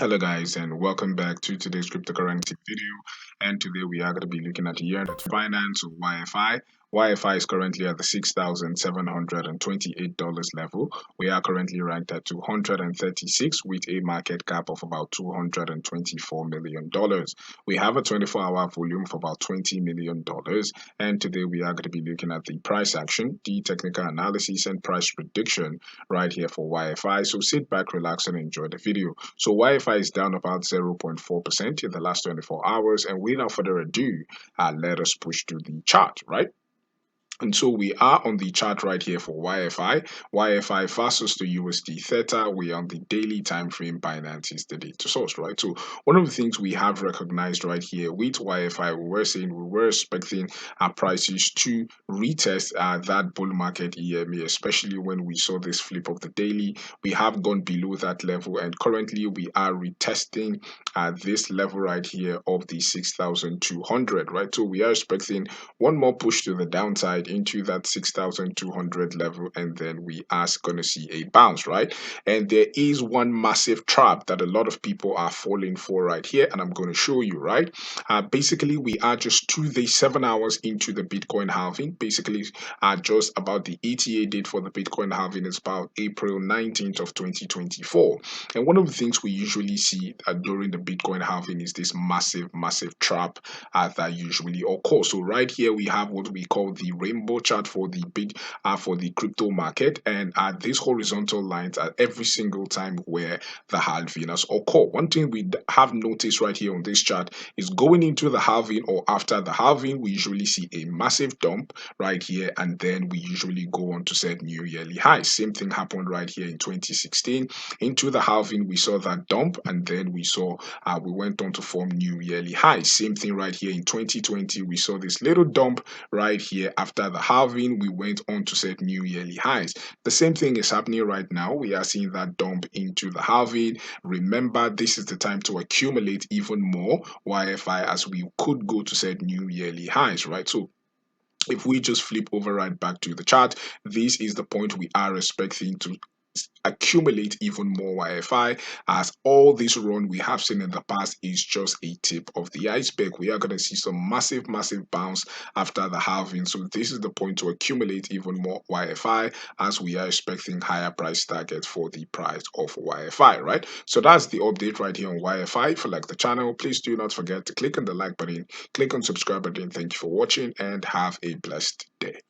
Hello guys and welcome back to today's cryptocurrency video, and today we are going to be looking at YEARN Finance or YFI. YFI is currently at the $6,728 level. We are currently ranked at 236 with a market cap of about $224 million. We have a 24-hour volume of about $20 million, and today we are going to be looking at the price action, the technical analysis and price prediction right here for YFI. So sit back, relax and enjoy the video. So YFI is down about 0.4% in the last 24 hours. And without further ado, let us push to the chart, right? And so we are on the chart right here for YFI. YFI versus the USD Theta. We are on the daily time frame. Binance is the data source, right? So one of the things we have recognized right here with YFI, we were saying we were expecting our prices to retest that bull market EMA, especially when we saw this flip of the daily. We have gone below that level, and currently we are retesting this level right here of the 6,200, right? So we are expecting one more push to the downside into that 6,200 level, and then we are going to see a bounce, right? And there is one massive trap that a lot of people are falling for right here, and I'm going to show you, right? Basically, we are just 2 days, 7 hours into the Bitcoin halving. Basically, just about the ETA date for the Bitcoin halving is about April 19th of 2024. And one of the things we usually see during the Bitcoin halving is this massive trap that usually occurs. So right here we have what we call the rainbow chart for the for the crypto market, and these horizontal lines are every single time where the halving has occurred. One thing we have noticed right here on this chart is going into the halving or after the halving, we usually see a massive dump right here, and then we usually go on to set new yearly highs. Same thing happened right here in 2016. Into the halving, we saw that dump, and then we went on to form new yearly highs. Same thing right here in 2020, we saw this little dump right here. After the halving, we went on to set new yearly highs. The same thing is happening right now. We are seeing that dump into the halving. Remember, this is the time to accumulate even more YFI, as we could go to set new yearly highs, right? So if we just flip over right back to the chart, this is the point we are expecting to accumulate even more YFI, as all this run we have seen in the past is just a tip of the iceberg. We are going to see some massive bounce after the halving. So this is the point to accumulate even more YFI, as we are expecting higher price targets for the price of YFI, right? So that's the update right here on YFI. If you like the channel, please do not forget to click on the like button, click on subscribe button. Thank you for watching and have a blessed day.